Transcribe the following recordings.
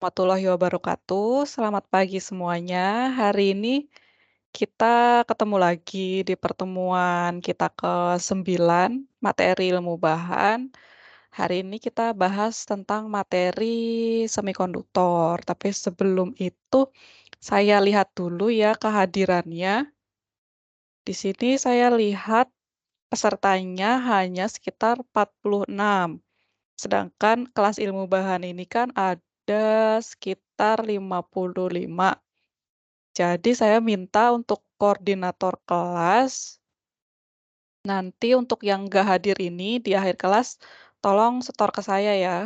Warahmatullahi wabarakatuh. Selamat pagi semuanya. Hari ini kita ketemu lagi di pertemuan kita ke-9 materi ilmu bahan. Hari ini kita bahas tentang materi semikonduktor. Tapi sebelum itu saya lihat dulu ya kehadirannya. Di sini saya lihat pesertanya hanya sekitar 46. Sedangkan kelas ilmu bahan ini kan ada sekitar 55. Jadi saya minta untuk koordinator kelas, nanti untuk yang nggak hadir ini di akhir kelas, tolong setor ke saya ya.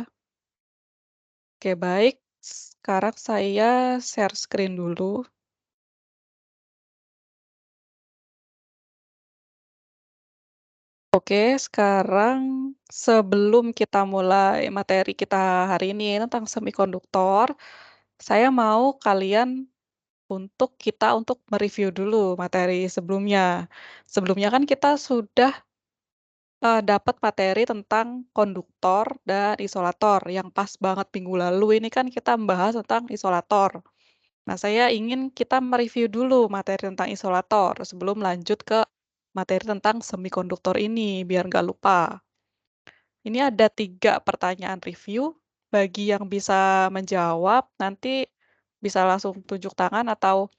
Oke baik, sekarang saya share screen dulu. Oke, sekarang sebelum kita mulai materi kita hari ini tentang semikonduktor, saya mau kalian untuk mereview dulu materi sebelumnya. Sebelumnya kan kita sudah, dapat materi tentang konduktor dan isolator yang pas banget minggu lalu ini kan kita membahas tentang isolator. Nah, saya ingin kita mereview dulu materi tentang isolator sebelum lanjut ke materi tentang semikonduktor ini, biar nggak lupa. Ini ada 3 pertanyaan review, bagi yang bisa menjawab nanti bisa langsung tunjuk tangan atau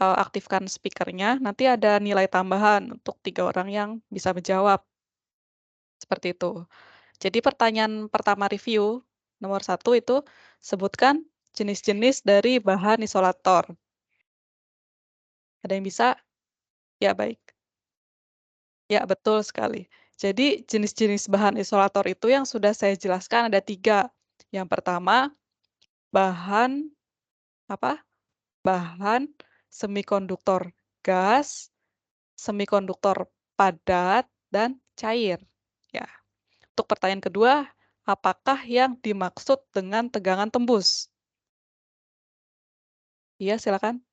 aktifkan speaker-nya, nanti ada nilai tambahan untuk 3 orang yang bisa menjawab, seperti itu. Jadi pertanyaan pertama review, nomor 1 itu, sebutkan jenis-jenis dari bahan isolator. Ada yang bisa? Ya, baik. Ya, betul sekali. Jadi jenis-jenis bahan isolator itu yang sudah saya jelaskan ada 3. Yang pertama, bahan apa, bahan semikonduktor gas, semikonduktor padat, dan cair. Ya. Untuk pertanyaan kedua, apakah yang dimaksud dengan tegangan tembus? Iya, silakan.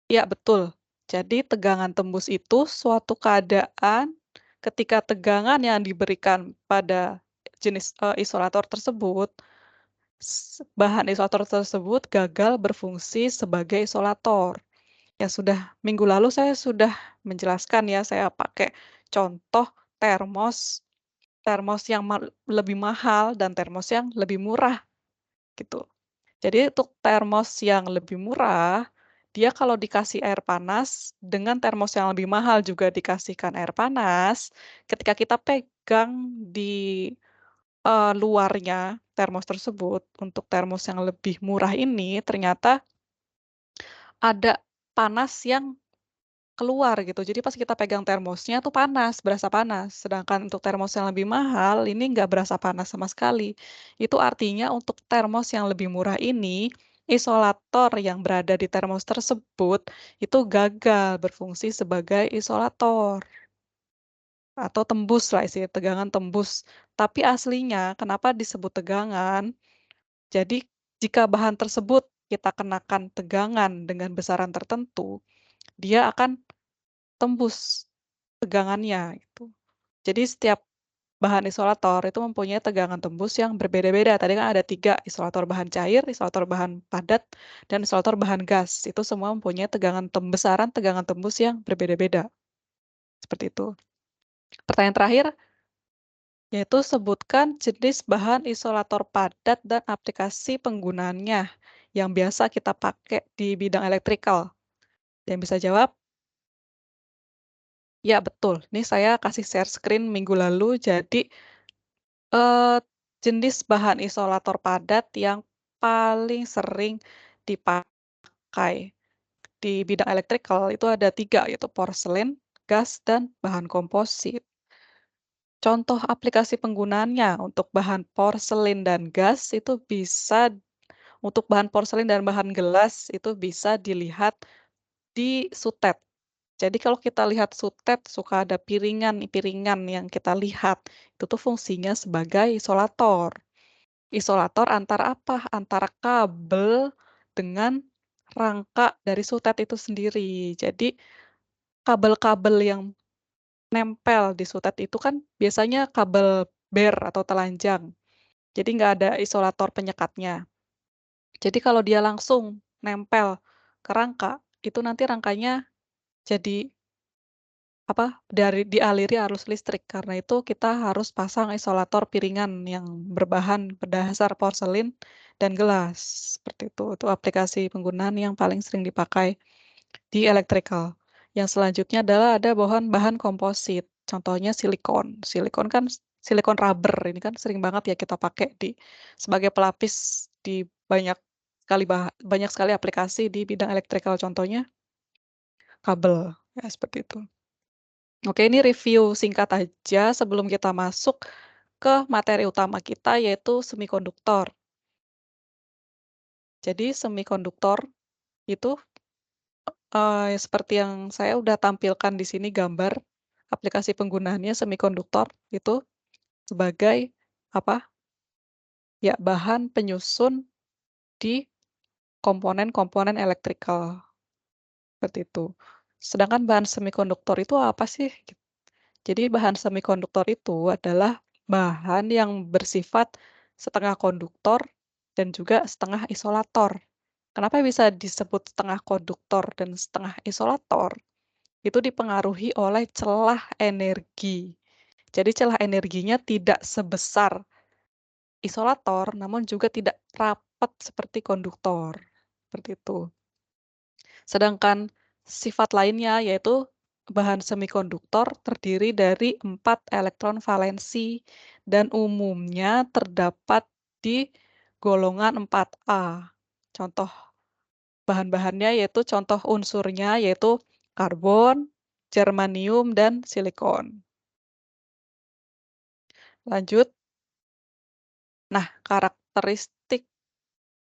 Iya, betul. Jadi tegangan tembus itu suatu keadaan ketika tegangan yang diberikan pada jenis, isolator tersebut, bahan isolator tersebut gagal berfungsi sebagai isolator. Ya sudah, minggu lalu saya sudah menjelaskan ya, saya pakai contoh termos termos yang lebih mahal dan termos yang lebih murah, gitu. Jadi untuk termos yang lebih murah, dia kalau dikasih air panas, dengan termos yang lebih mahal juga dikasihkan air panas, ketika kita pegang di, luarnya termos tersebut, untuk termos yang lebih murah ini ternyata ada panas yang keluar gitu. Jadi pas kita pegang termosnya tuh panas, berasa panas. Sedangkan untuk termos yang lebih mahal, ini nggak berasa panas sama sekali. Itu artinya untuk termos yang lebih murah ini, isolator yang berada di termos tersebut, itu gagal berfungsi sebagai isolator. Atau tembus lah istilah tegangan tembus. Tapi aslinya kenapa disebut tegangan? Jadi jika bahan tersebut kita kenakan tegangan dengan besaran tertentu, dia akan tembus tegangannya gitu. Jadi setiap bahan isolator itu mempunyai tegangan tembus yang berbeda-beda. Tadi kan ada 3, isolator bahan cair, isolator bahan padat, dan isolator bahan gas. Itu semua mempunyai besaran tegangan tembus yang berbeda-beda, seperti itu. Pertanyaan terakhir, yaitu sebutkan jenis bahan isolator padat dan aplikasi penggunaannya yang biasa kita pakai di bidang elektrikal. Yang bisa jawab? Ya, betul. Ini saya kasih share screen minggu lalu, jadi Eee, jenis bahan isolator padat yang paling sering dipakai di bidang elektrikal itu ada 3 yaitu porselen, gas, dan bahan komposit. Contoh aplikasi penggunaannya untuk bahan porselen dan gas itu bisa untuk bahan porselen dan bahan gelas itu bisa dilihat di sutet. Jadi kalau kita lihat sutet suka ada piringan-piringan yang kita lihat, itu tuh fungsinya sebagai isolator. Isolator antara apa? Antara kabel dengan rangka dari sutet itu sendiri. Jadi kabel-kabel yang nempel di sutet itu kan biasanya kabel ber atau telanjang. Jadi nggak ada isolator penyekatnya. Jadi kalau dia langsung nempel ke rangka, itu nanti rangkanya jadi dialiri arus listrik. Karena itu kita harus pasang isolator piringan yang berbahan berdasar porselin dan gelas, seperti itu. Itu aplikasi penggunaan yang paling sering dipakai di electrical. Yang selanjutnya adalah ada bahan-bahan komposit, contohnya silikon. Silikon kan silikon rubber, ini kan sering banget ya kita pakai sebagai pelapis di banyak sekali aplikasi di bidang electrical, contohnya kabel, ya seperti itu. Oke, ini review singkat aja sebelum kita masuk ke materi utama kita, yaitu semikonduktor. Jadi semikonduktor itu, seperti yang saya udah tampilkan di sini gambar aplikasi penggunaannya semikonduktor itu sebagai apa, ya bahan penyusun di komponen-komponen electrical, seperti itu. Sedangkan bahan semikonduktor itu apa sih? Jadi bahan semikonduktor itu adalah bahan yang bersifat setengah konduktor dan juga setengah isolator. Kenapa bisa disebut setengah konduktor dan setengah isolator? Itu dipengaruhi oleh celah energi. Jadi celah energinya tidak sebesar isolator, namun juga tidak rapat seperti konduktor. Seperti itu. Sedangkan sifat lainnya yaitu bahan semikonduktor terdiri dari 4 elektron valensi dan umumnya terdapat di golongan 4A. Contoh bahan-bahannya yaitu contoh unsurnya yaitu karbon, germanium, dan silikon. Lanjut. Nah, karakteristik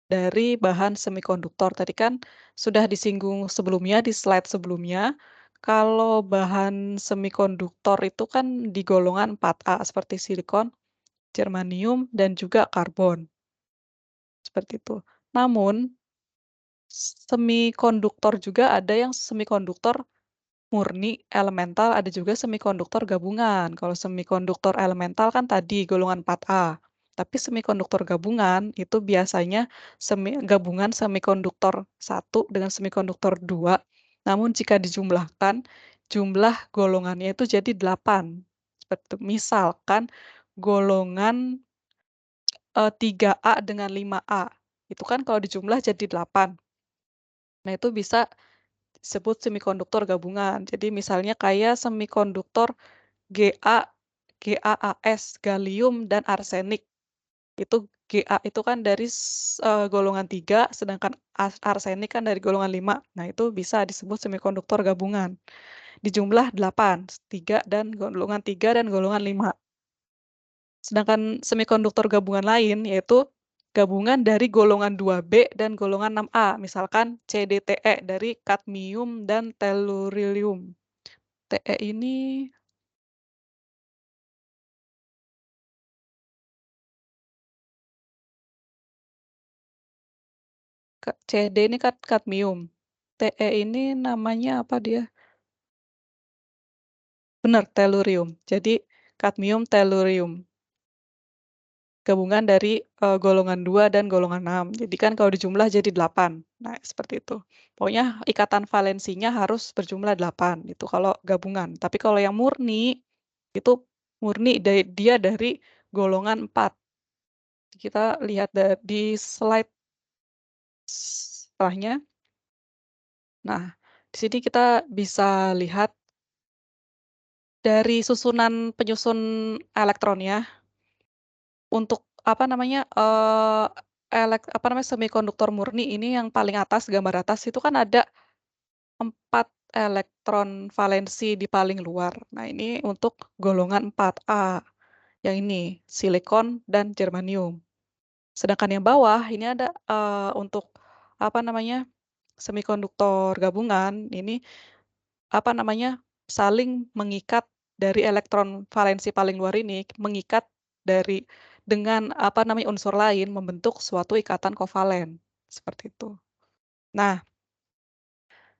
dari bahan semikonduktor tadi kan sudah disinggung sebelumnya di slide sebelumnya. Kalau bahan semikonduktor itu kan di golongan 4A seperti silikon, germanium, dan juga karbon. Seperti itu. Namun, semikonduktor juga ada yang semikonduktor murni elemental, ada juga semikonduktor gabungan. Kalau semikonduktor elemental kan tadi golongan 4A. Tapi semikonduktor gabungan itu biasanya gabungan semikonduktor satu dengan semikonduktor 2. Namun jika dijumlahkan, jumlah golongannya itu jadi 8. Seperti itu. Misalkan golongan 3A dengan 5A. Itu kan kalau dijumlah jadi 8. Nah, itu bisa disebut semikonduktor gabungan. Jadi misalnya kayak semikonduktor Ga, GaAs, gallium dan arsenik. Itu Ga itu kan dari golongan 3, sedangkan arsenik kan dari golongan 5. Nah, itu bisa disebut semikonduktor gabungan. Di jumlah 8, 3 dan golongan 3 dan golongan 5. Sedangkan semikonduktor gabungan lain yaitu gabungan dari golongan 2B dan golongan 6A, misalkan CdTe dari kadmium dan tellurium. Te ini Cd ini kan kadmium. Te ini namanya apa dia? Benar, tellurium. Jadi kadmium tellurium. Gabungan dari golongan 2 dan golongan 6. Jadi kan kalau dijumlah jadi 8. Nah, seperti itu. Pokoknya ikatan valensinya harus berjumlah 8 itu kalau gabungan. Tapi kalau yang murni itu murni dia dari golongan 4. Kita lihat di slide setelahnya. Nah, di sini kita bisa lihat dari susunan penyusun elektronnya untuk apa namanya, semikonduktor murni ini yang paling atas, gambar atas itu kan ada 4 elektron valensi di paling luar. Nah, ini untuk golongan 4A, yang ini, silikon dan germanium. Sedangkan yang bawah ini ada, untuk apa namanya, semikonduktor gabungan, ini apa namanya, saling mengikat dari elektron valensi paling luar ini, mengikat dengan apa namanya, unsur lain membentuk suatu ikatan kovalen, seperti itu. Nah,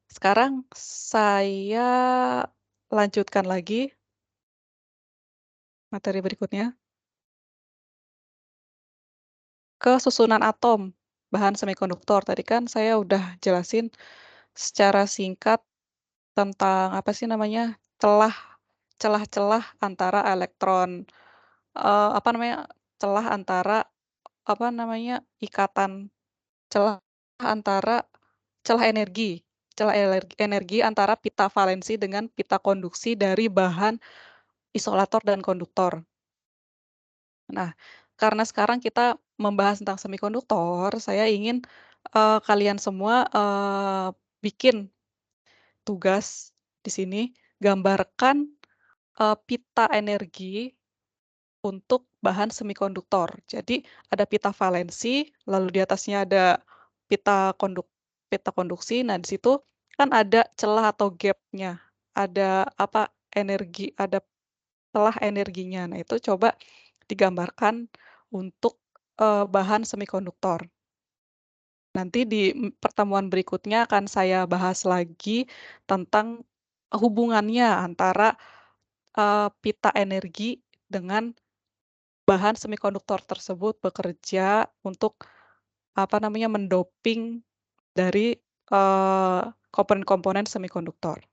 sekarang saya lanjutkan lagi materi berikutnya ke susunan atom. bahan semikonduktor. Tadi kan saya udah jelasin secara singkat tentang apa sih namanya, celah-celah antara elektron, apa namanya, celah antara apa namanya, celah antara celah energi energi antara pita valensi dengan pita konduksi dari bahan isolator dan konduktor. Nah, karena sekarang kita membahas tentang semikonduktor, saya ingin, kalian semua, bikin tugas di sini, gambarkan, pita energi untuk bahan semikonduktor. Jadi ada pita valensi, lalu di atasnya ada pita konduk pita konduksi. Nah, di situ kan ada celah atau gap-nya, ada apa, ada celah energinya. Nah, itu coba digambarkan untuk, bahan semikonduktor. Nanti di pertemuan berikutnya akan saya bahas lagi tentang hubungannya antara, pita energi dengan bahan semikonduktor tersebut bekerja untuk, apa namanya, mendoping dari, komponen-komponen semikonduktor.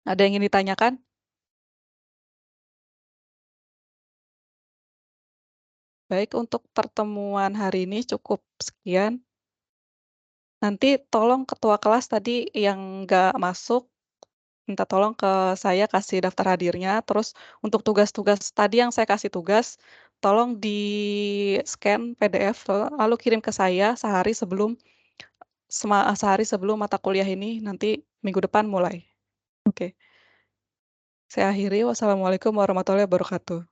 Ada yang ingin ditanyakan? Baik, untuk pertemuan hari ini cukup sekian. Nanti tolong ketua kelas tadi yang nggak masuk, minta tolong ke saya kasih daftar hadirnya, terus untuk tugas-tugas tadi yang saya kasih tugas, tolong di-scan PDF, lalu kirim ke saya sehari sebelum mata kuliah ini, nanti minggu depan mulai. Oke, saya akhiri, wassalamualaikum warahmatullahi wabarakatuh.